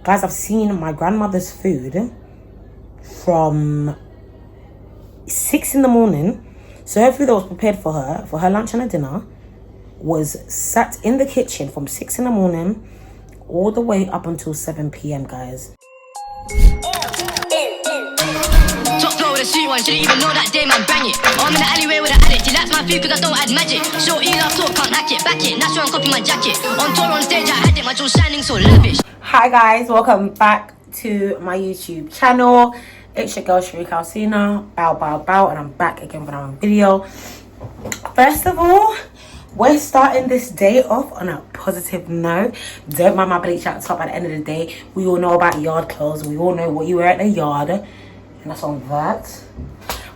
Guys, I've seen my grandmother's food from 6 in the morning. So her food that was prepared for her lunch and her dinner, was sat in the kitchen from 6 in the morning all the way up until 7 p.m, guys. Top floor with a sweet one, shouldn't even know that day, man, bang it. I'm in the alleyway with an addict, he likes my food cause I don't add magic. Show E love talk, can't hack it, back it, natural and copy my jacket. On tour on stage, I had it, my jaw shining so lavish. Hi guys, welcome back to my YouTube channel. It's your girl Sharika Alcina, bow, and I'm back again with another video. First of all, we're starting this day off on a positive note. Don't mind my bleach at the top. At the end of the day, we all know about yard clothes. We all know what you wear at the yard, and that's on that.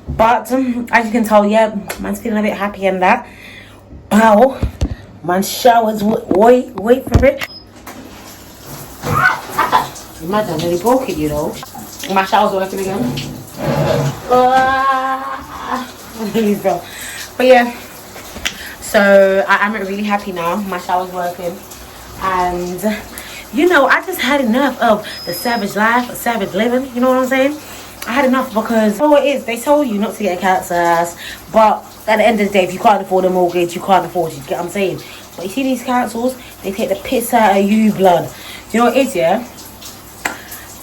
But as you can tell, yeah, man's feeling a bit happy and that. Wow, man showers. Wait for it. Imagine, nearly broke it, you know. My shower's working again. But yeah, so I am really happy now. My shower's working, and you know, I just had enough of the savage life, savage living. You know what I'm saying? I had enough because it is. They told you not to get a cat's ass, but at the end of the day, if you can't afford a mortgage, you can't afford it. You get what I'm saying? But you see these councils, they take the piss out of you, blood. Do you know what it is? Yeah.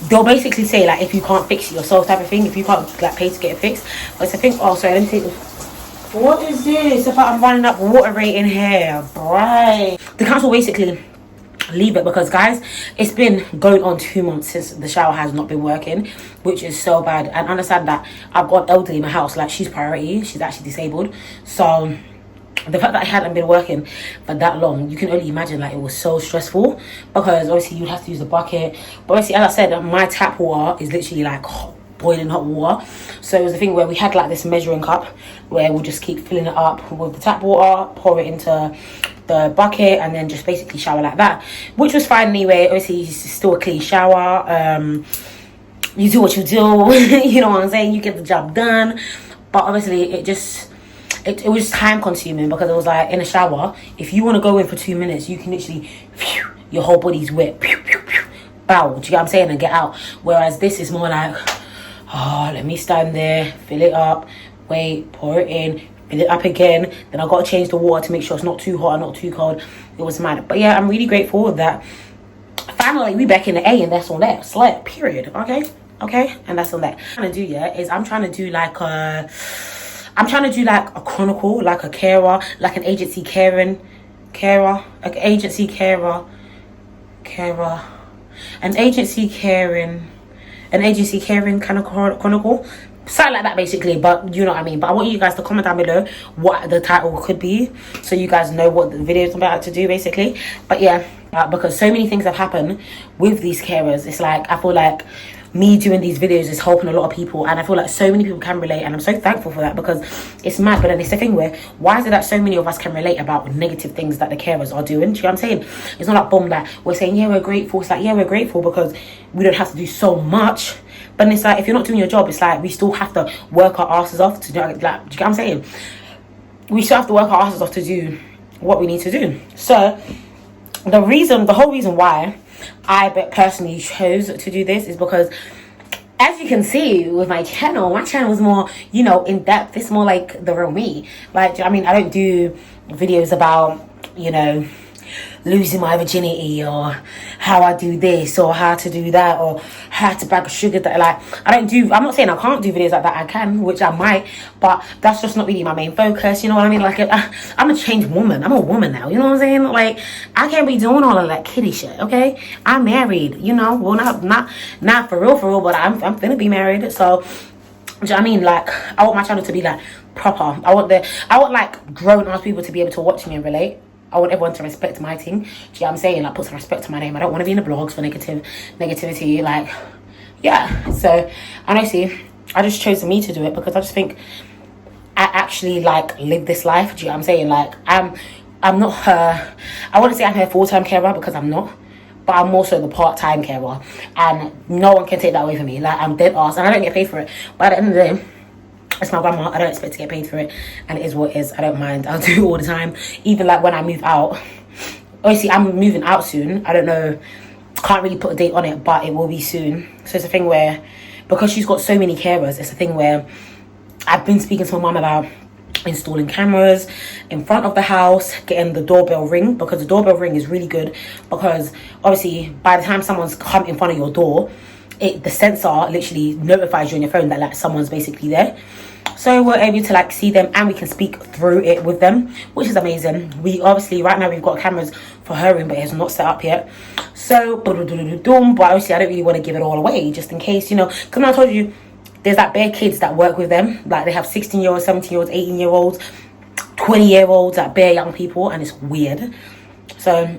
They'll basically say like if you can't fix it yourself type of thing, if you can't like pay to get it fixed. But it's a thing. Oh, sorry, let me take this. What is this about? I'm running up water rate in here, right? The council basically leave it because, guys, it's been going on 2 months since the shower has not been working, which is so bad. And understand that I've got elderly in my house, like she's priority, she's actually disabled. So the fact that I hadn't been working for that long, you can only imagine like it was so stressful, because obviously you'd have to use a bucket. But obviously, as I said, my tap water is literally like boiling hot water. So it was a thing where we had like this measuring cup where we'll just keep filling it up with the tap water, pour it into the bucket, and then just basically shower like that, which was fine anyway. Obviously it's still a clean shower. You do what you do. You know what I'm saying? You get the job done. But obviously it was time consuming, because it was like in a shower, if you want to go in for 2 minutes, you can literally your whole body's wet, bow, do you get what I'm saying, and get out. Whereas this is more like, oh, let me stand there, fill it up, wait, pour it in, fill it up again, then I got to change the water to make sure it's not too hot and not too cold. It was mad. But yeah, I'm really grateful that finally we back in the A, and that's on that. Slap, period. Okay, and that's on that. What I'm trying to do, yeah, is I'm trying to do like a chronicle, like a carer, like an agency carer, an agency caring, kind of chronicle, something like that basically. But you know what I mean. But I want you guys to comment down below what the title could be, so you guys know what the video is about to do basically. But yeah, because so many things have happened with these carers, it's like I feel like me doing these videos is helping a lot of people, and I feel like so many people can relate, and I'm so thankful for that, because it's mad. But then it's the thing where, why is it that so many of us can relate about negative things that the carers are doing? Do you know what I'm saying? It's not like boom that we're saying, yeah, we're grateful. It's like, yeah, we're grateful because we don't have to do so much. But it's like, if you're not doing your job, it's like we still have to work our asses off to do, like, do you get what I'm saying? We still have to work our asses off to do what we need to do. So the whole reason why I personally chose to do this is because, as you can see with my channel is more, you know, in depth. It's more like the real me. Like, I mean, I don't do videos about, you know, losing my virginity, or how I do this, or how to do that, or how to bag of sugar. That, like, I'm not saying I can't do videos like that. I can, which I might, but that's just not really my main focus. You know what I mean? Like, I'm a changed woman. I'm a woman now. You know what I'm saying? Like, I can't be doing all of that kiddie shit. Okay, I'm married. You know, well, not for real, but I'm gonna be married. So, do you know what I mean? Like, I want my channel to be like proper. I want like grown ass people to be able to watch me and relate. I want everyone to respect my thing. Do you know what I'm saying? Like, put some respect to my name. I don't want to be in the blogs for negativity. Like, yeah. So, honestly, I just chose me to do it because I just think I actually, like, live this life. Do you know what I'm saying? Like, I'm not her. I want to say I'm her full-time carer, because I'm not. But I'm also the part-time carer. And no one can take that away from me. Like, I'm dead ass. And I don't get paid for it. But at the end of the day, it's my grandma. I don't expect to get paid for it, and it is what it is. I don't mind. I'll do it all the time. Even like when I move out. Obviously, I'm moving out soon. I don't know Can't really put a date on it, but it will be soon. So it's a thing where, because she's got so many carers, it's a thing where I've been speaking to my mum about installing cameras in front of the house, getting the doorbell ring, because the doorbell ring is really good, because obviously by the time someone's come in front of your door, the sensor literally notifies you on your phone that like someone's basically there. So we're able to like see them and we can speak through it with them, which is amazing. We obviously right now we've got cameras for her room, but it's not set up yet. So but obviously I don't really want to give it all away, just in case, you know, because I told you there's like bare kids that work with them, like they have 16-year-olds, 17-year-olds, 18-year-olds, 20-year-olds, like bare young people, and it's weird. So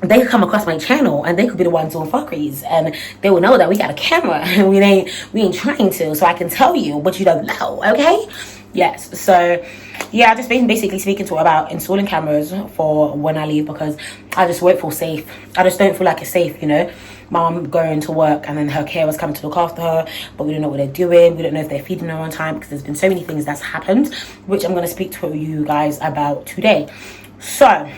they could come across my channel and they could be the ones doing fuckeries, and they will know that we got a camera and we ain't trying to, so I can tell you what you don't know, okay? Yes. So yeah, I just been basically speaking to her about installing cameras for when I leave, because I just won't feel safe. I just don't feel like it's safe, you know, mom going to work and then her carers coming to look after her, but we don't know what they're doing. We don't know if they're feeding her on time, because there's been so many things that's happened, which I'm going to speak to you guys about today. So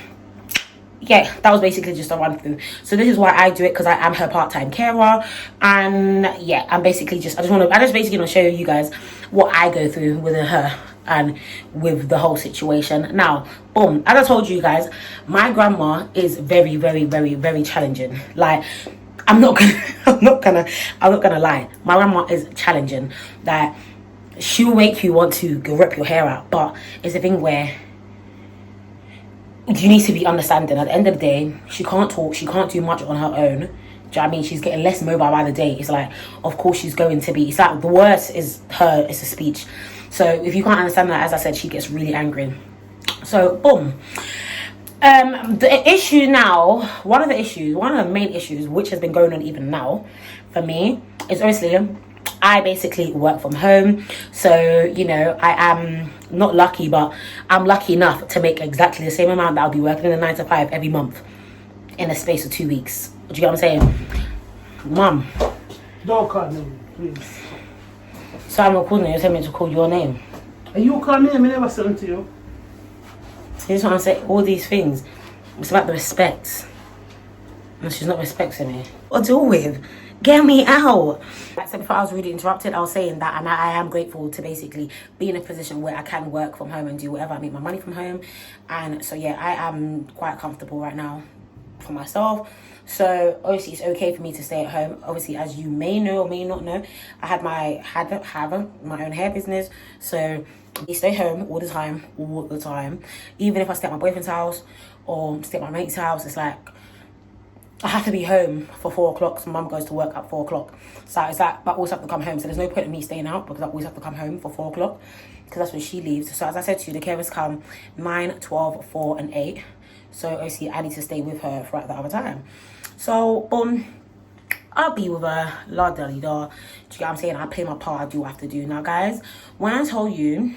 yeah, that was basically just a run through. So this is why I do it, because I am her part-time carer. And yeah, I'm basically I just basically want to show you guys what I go through with her and with the whole situation. Now, boom, as I told you guys, my grandma is very, very, very, very challenging. Like, I'm not gonna lie, my grandma is challenging. That she'll make you want to go rip your hair out, but it's a thing where you need to be understanding. At the end of the day, she can't talk, she can't do much on her own. Do you know what I mean? She's getting less mobile by the day. It's like, of course she's going to be, it's like the worst is her, it's a speech. So if you can't understand that, as I said, she gets really angry. So boom. The issue now, one of the main issues which has been going on even now for me is obviously I basically work from home. So, you know, I am not lucky, but I'm lucky enough to make exactly the same amount that I'll be working in a 9 to 5 every month in a space of 2 weeks. Do you get what I'm saying? Mum. Don't call me, please. So I'm recording you, telling me to call your name. And you call me, I never said it to you. See, this one I say all these things. It's about the respect. And she's not respecting me. What to do with? Get me out. Like I said before, I was really interrupted. I was saying that, and I am grateful to basically be in a position where I can work from home and do whatever. I make my money from home. And so yeah, I am quite comfortable right now for myself. So obviously it's okay for me to stay at home. Obviously, as you may know or may not know, I have my own hair business. So I stay home all the time. Even if I stay at my boyfriend's house or stay at my mate's house, it's like I have to be home for 4 o'clock. So mum goes to work at 4 o'clock. So it's like, but I always have to come home. So there's no point in me staying out, because I always have to come home for 4 o'clock, because that's when she leaves. So as I said to you, the carers come 9, 12, 4 and 8. So obviously I need to stay with her throughout the other time. So I'll be with her, la da da. Do you get what I'm saying? I play my part, I do what I have to do. Now guys, when I told you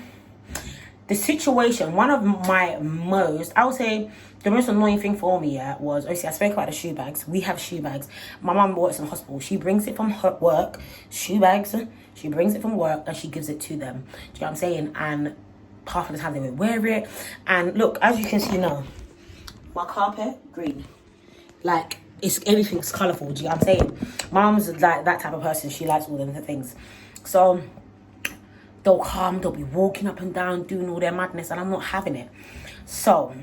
the situation, one of my most, I would say the most annoying thing for me, yeah, was obviously I spoke about the shoe bags. We have shoe bags. My mum works in the hospital. She brings it from her work, shoe bags. She brings it from work and she gives it to them. Do you know what I'm saying? And half of the time they won't wear it. And look, as you can see now, my carpet, green. Like, everything's colourful. Do you know what I'm saying? My mum's like that type of person. She likes all the things. So they'll come, they'll be walking up and down, doing all their madness, and I'm not having it. So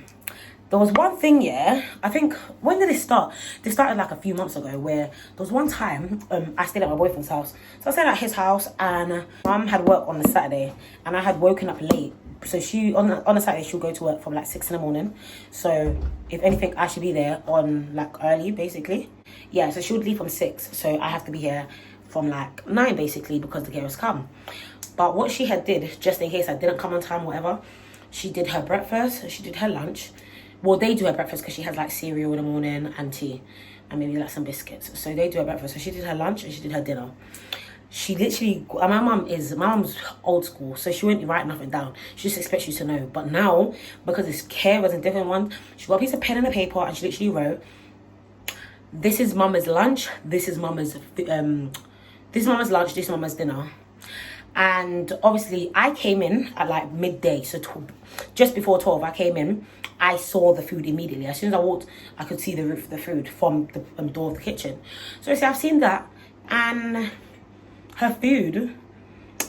there was one thing, yeah, I think, when did it start? This started like a few months ago, where there was one time I stayed at my boyfriend's house. So I stayed at his house, and mum had work on the Saturday, and I had woken up late. So she, on a Saturday, she'll go to work from like 6 in the morning. So if anything, I should be there on like early, basically. Yeah, so she would leave from 6. So I have to be here from like 9, basically, because the carers come. But what she had did, just in case I didn't come on time, whatever, she did her breakfast, she did her lunch. Well, they do her breakfast because she has like cereal in the morning and tea and maybe like some biscuits. So they do her breakfast. So she did her lunch and she did her dinner. She literally, my mum's old school, so she wouldn't write nothing down. She just expects you to know. But now, because it's carers and different ones, she got a piece of pen and a paper and she literally wrote, this is mama's lunch, this is mama's lunch, this is mama's dinner. And obviously I came in at like midday, so just before 12 I came in. I saw the food immediately. As soon as I walked, I could see the food from the door of the kitchen. So I've seen that, and her food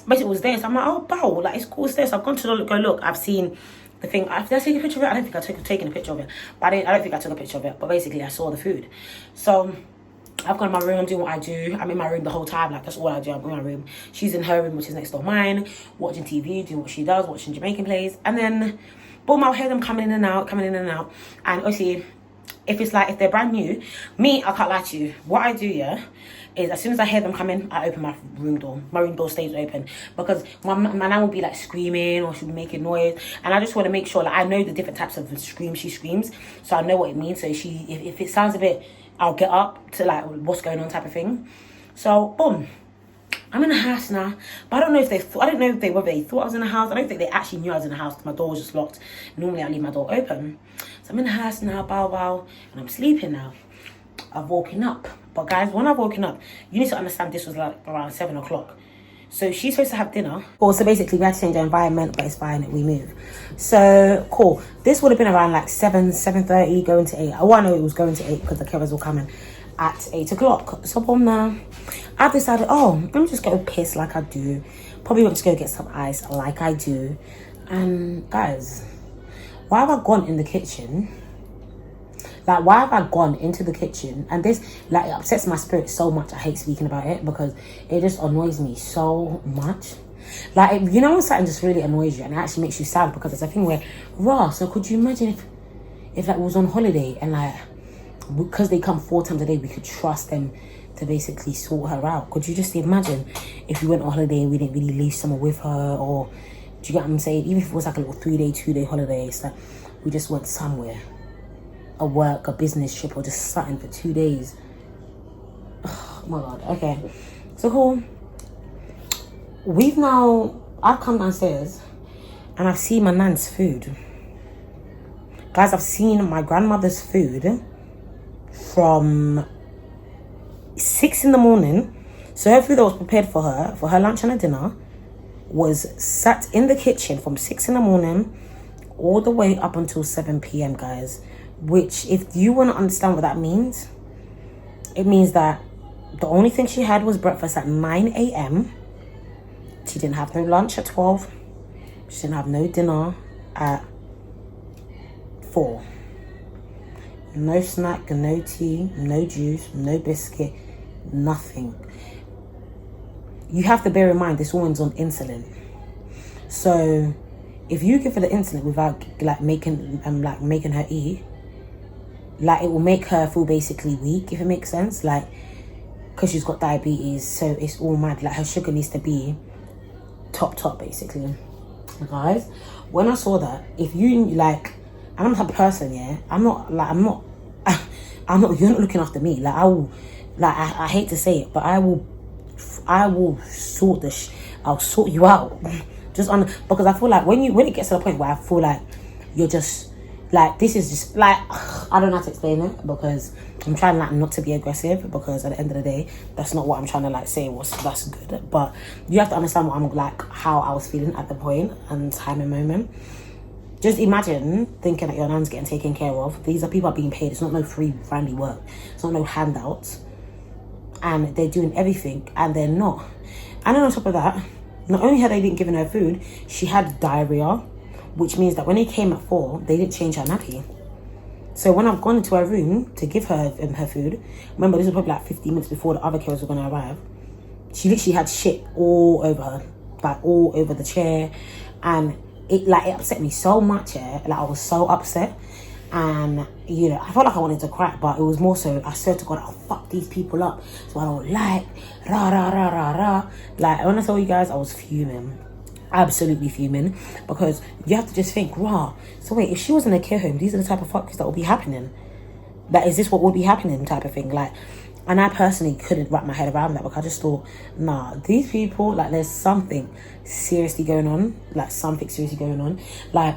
basically was there. So I'm like, oh wow, like it's cool, it's there. So I've gone to go look. I've seen the thing. Did I take a picture of it? I don't think I taken a picture of it. But I don't think I took a picture of it. But basically I saw the food. So I've gone in my room, I'm doing what I do. I'm in my room the whole time, like that's all I do. I'm in my room. She's in her room, which is next door mine, watching TV, doing what she does, watching Jamaican plays. And then boom, I'll hear them coming in and out. And obviously, if they're brand new, me, I can't lie to you. What I do, yeah, is as soon as I hear them come in, I open my room door. My room door stays open because my nan will be like screaming or she'll be making noise, and I just want to make sure, like, I know the different types of screams she screams, so I know what it means. So if it sounds a bit, I'll get up to like what's going on type of thing. So boom, I'm in the house now, but I don't know if they thought I was in the house. I don't think they actually knew I was in the house because my door was just locked. Normally I leave my door open. So I'm in the house now, bow, and I'm sleeping now. I've woken up. But guys, when I've woken up, you need to understand this was like around 7 o'clock. So she's supposed to have dinner. Cool, so basically we had to change our environment, but it's fine, we move. So cool. This would have been around like 7:30 going to 8. I know it was going to 8 because the carers were coming at 8 o'clock. So boom, now I've decided, let me just go piss like I do. Probably want to go get some ice like I do. And guys, why have I gone in the kitchen? Like, why have I gone into the kitchen? And this, like, it upsets my spirit so much. I hate speaking about it because it just annoys me so much. Like, you know when something just really annoys you and it actually makes you sad, because it's a thing where, so could you imagine if like, we was on holiday and, like, because they come 4 times a day, we could trust them to basically sort her out? Could you just imagine if we went on holiday and we didn't really leave someone with her? Or, do you get what I'm saying? Even if it was like a little 3-day, 2-day holiday, it's like we just went somewhere. A work, a business trip, or just something for 2 days. Oh my god. Okay, so cool. I've come downstairs and I've seen my nan's food. Guys, I've seen my grandmother's food from 6 in the morning. So her food that was prepared for her lunch and her dinner, was sat in the kitchen from 6 in the morning all the way up until 7 p.m, guys. Which, if you want to understand what that means, it means that the only thing she had was breakfast at 9 a.m. She didn't have no lunch at 12. She didn't have no dinner at 4. No snack, no tea, no juice, no biscuit, nothing. You have to bear in mind this woman's on insulin. So if you give her the insulin without like making her eat, like, it will make her feel basically weak, if it makes sense. Like, because she's got diabetes, so it's all mad. Like, her sugar needs to be top basically. Guys, when I saw that, if you like, I'm not the type of person, yeah, I'm not you're not looking after me. Like, I will, like, I hate to say it, but I will I'll sort you out. Because I feel like when it gets to the point where I feel like you're just like, this is just like, I don't know how to explain it, because I'm trying like not to be aggressive, because at the end of the day, that's not what I'm trying to like say that's good. But you have to understand what I'm like, how I was feeling at the point and time and moment. Just imagine thinking that your nan's getting taken care of. These are people are being paid. It's not no free friendly work. It's not no handouts. And they're doing everything and they're not. And then on top of that, not only had they been giving her food, she had diarrhea, which means that when they came at 4, they didn't change her nappy. So when I've gone into her room to give her her food, remember this was probably like 15 minutes before the other carers were going to arrive, she literally had shit all over her, like all over the chair, and it upset me so much. Like, I was so upset, and you know, I felt like I wanted to cry, but it was more so, I said to God, I'll fuck these people up, so I don't like rah. Like, when I tell you guys, I was fuming. Absolutely fuming, because you have to just think, so wait, if she was in a care home, these are the type of fucks that would be happening. Like, is this what would be happening type of thing? Like, and I personally couldn't wrap my head around that, because I just thought, these people, like, there's something seriously going on. Like,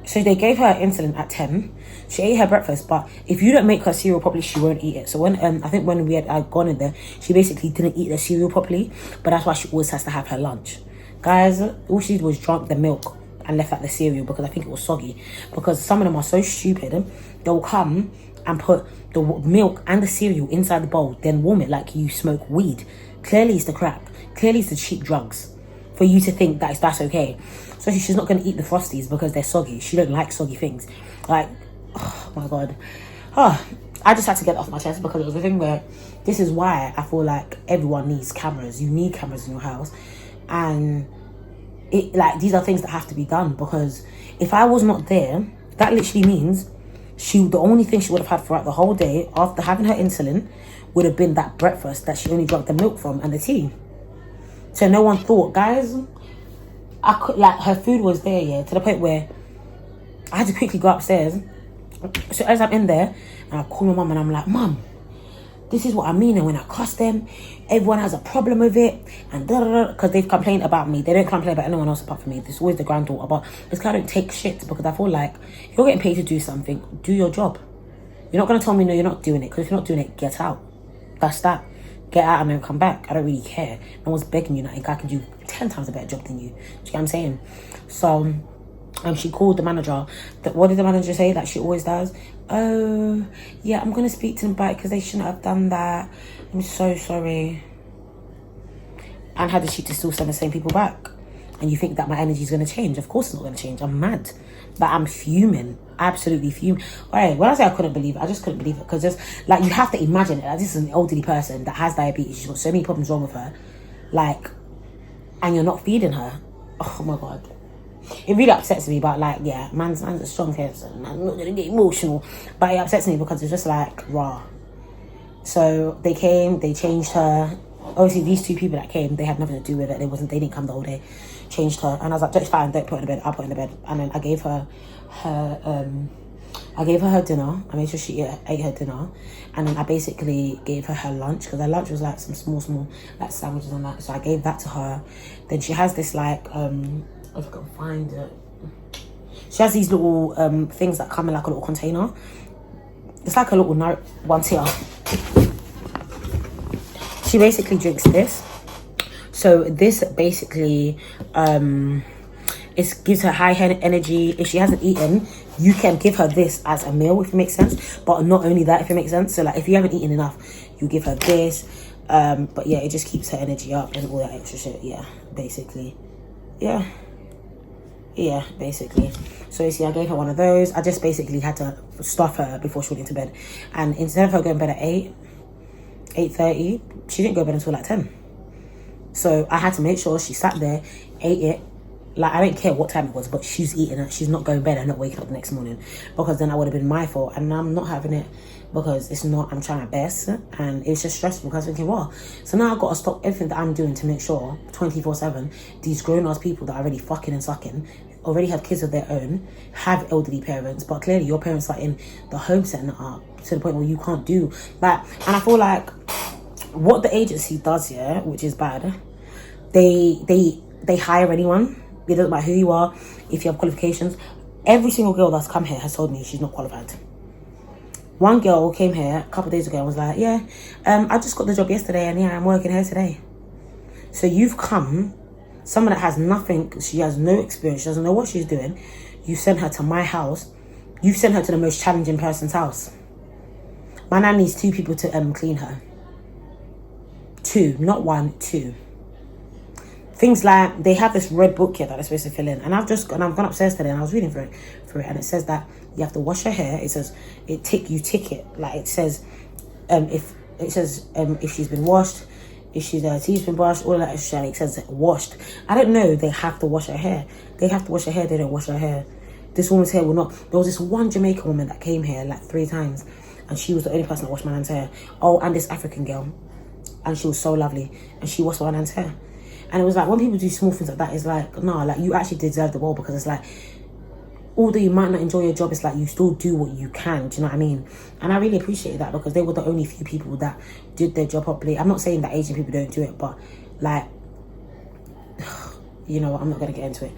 So they gave her insulin at 10. She ate her breakfast, but if you don't make her cereal properly, she won't eat it. So when I think when I'd gone in there, she basically didn't eat the cereal properly, but that's why she always has to have her lunch. Guys, all she did was drunk the milk and left out the cereal because I think it was soggy. Because some of them are so stupid, they'll come and put the milk and the cereal inside the bowl, then warm it like you smoke weed. Clearly it's the crack. Clearly it's the cheap drugs for you to think that that's okay. So she's not going to eat the Frosties because they're soggy. She don't like soggy things. Like, oh my God. Oh, I just had to get it off my chest because it was a thing where this is why I feel like everyone needs cameras. You need cameras in your house. And these are things that have to be done, because if I was not there, that literally means the only thing she would have had throughout the whole day after having her insulin would have been that breakfast that she only drank the milk from and the tea. So no one thought, guys, I could, like, her food was there, yeah, to the point where I had to quickly go upstairs. So as I'm in there, and I call my mum and I'm like, Mum, this is what I mean. And when I cuss them, everyone has a problem with it. And because they've complained about me. They don't complain about anyone else apart from me. This is always the granddaughter. But this guy don't take shit, because I feel like if you're getting paid to do something, do your job. You're not going to tell me, no, you're not doing it. Because if you're not doing it, get out. That's that. Get out and then come back. I don't really care. No one's begging you nothing. I can do 10 times a better job than you. Do you get what I'm saying? So she called the manager. What did the manager say that she always does? Oh, yeah, I'm going to speak to them about it because they shouldn't have done that. I'm so sorry. And how did she still send the same people back? And you think that my energy is going to change? Of course it's not going to change. I'm mad. But I'm fuming. Absolutely fuming. Alright, when I say I couldn't believe it, I just couldn't believe it. Because just, like, you have to imagine it. Like, this is an elderly person that has diabetes. She's got so many problems wrong with her. Like, and you're not feeding her. Oh my God. It really upsets me, but like, yeah, man's a strong person. I'm not gonna get emotional, but it upsets me because it's just like raw. So they came, they changed her. Obviously, these two people that came, they had nothing to do with it. They didn't come the whole day. Changed her, and I was like, it's fine, don't put her in the bed. I'll put her in the bed. And then I gave her her dinner. I made sure she ate her dinner, and then I basically gave her lunch, because her lunch was like some small like sandwiches and that. So I gave that to her. Then she has this like if I can find it. She has these little things that come in like a little container. It's like a little note once here. She basically drinks this. So this basically it gives her high energy. If she hasn't eaten, you can give her this as a meal, if it makes sense. But not only that, if it makes sense. So like if you haven't eaten enough, you give her this. But yeah, it just keeps her energy up and all that extra shit. Yeah, basically. Yeah, basically. So you see, I gave her one of those. I just basically had to stuff her before she went into bed. And instead of her going to bed at 8:30, she didn't go to bed until like 10. So I had to make sure she sat there, ate it. Like, I don't care what time it was, but she's eating it. She's not going to bed and not waking up the next morning, because then I would have been my fault. And I'm not having it, because it's not, I'm trying my best. And it's just stressful, because I'm thinking, well, so now I've got to stop everything that I'm doing to make sure 24/7 these grown-ass people that are already fucking and sucking, already have kids of their own, have elderly parents, but clearly your parents are in the home setting up to the point where you can't do like. And I feel like what the agency does here, which is bad, they hire anyone. It doesn't matter who you are, if you have qualifications. Every single girl that's come here has told me she's not qualified. One girl came here a couple of days ago and was like, yeah, I just got the job yesterday, and yeah, I'm working here today. So you've come, someone that has nothing, she has no experience, she doesn't know what she's doing. You sent her to my house. You've sent her to the most challenging person's house. My nan needs 2 people to clean her. 2, not 1, 2. Things like, they have this red book here that they're supposed to fill in, and I've gone upstairs today and I was reading through it, and it says that you have to wash your hair. It says you tick it, like it says if she's been washed, if she's teeth been brushed, all that extra shit. It says washed. I don't know, they have to wash her hair. They have to wash her hair. They don't wash her hair. This woman's hair will not. There was this one Jamaican woman that came here like 3 times, and she was the only person that washed my nan's hair. Oh, and this African girl, and she was so lovely, and she washed my nan's hair. And it was like, when people do small things like that, it's like, nah, like, you actually deserve the role, because it's like, although you might not enjoy your job, it's like you still do what you can. Do you know what I mean? And I really appreciate that, because they were the only few people that did their job properly. I'm not saying that Asian people don't do it, but like, you know what, I'm not going to get into it.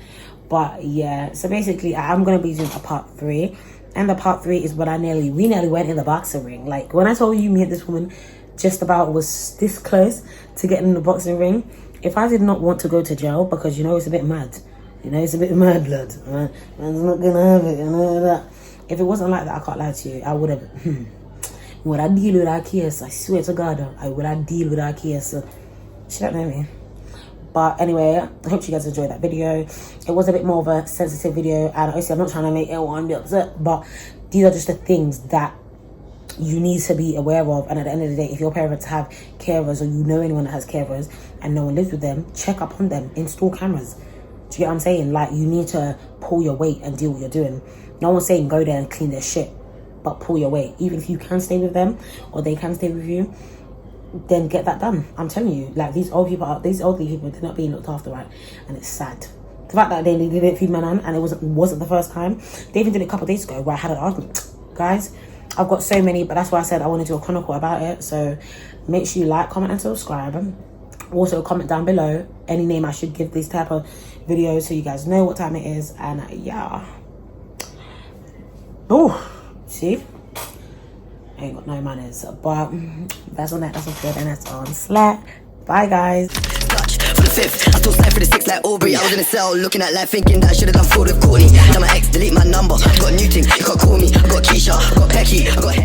But yeah, so basically I'm gonna be doing a part 3, and the part 3 is when we nearly went in the boxing ring. Like when I told you me and this woman just about was this close to getting in the boxing ring. If I did not want to go to jail, because you know it's a bit mad, it's a bit mad, blood, man's not gonna have it, that. If it wasn't like that, I can't lie to you, I would have. Would I deal with our case? I swear to God, I would deal with our case. She don't know me. But anyway, I hope you guys enjoyed that video. It was a bit more of a sensitive video, and obviously I'm not trying to make everyone be upset, but these are just the things that you need to be aware of. And at the end of the day, if your parents have carers, or you know anyone that has carers and no one lives with them, check up on them, install cameras. Do you get what I'm saying? Like, you need to pull your weight and do what you're doing. No one's saying go there and clean their shit, but pull your weight. Even if you can stay with them or they can stay with you, then get that done. I'm telling you, like, these elderly people, they're not being looked after right, and it's sad. The fact that they didn't feed my nan, and it wasn't the first time. They even did it a couple of days ago where I had an argument. Guys, I've got so many, but that's why I said I want to do a chronicle about it. So make sure you like, comment and subscribe. Also comment down below any name I should give these type of videos, so you guys know what time it is. And yeah, oh, see, I ain't got no manners. But that's on that, that's on good, and that's on Slack. Bye guys. For the 5th, I still slide for the 6th like Aubrey. I was in a cell looking at life thinking that I should have done fraud with Courtney. Now my ex delete my number, got a new thing, you can't call me. I got Keisha, I got Becky, I got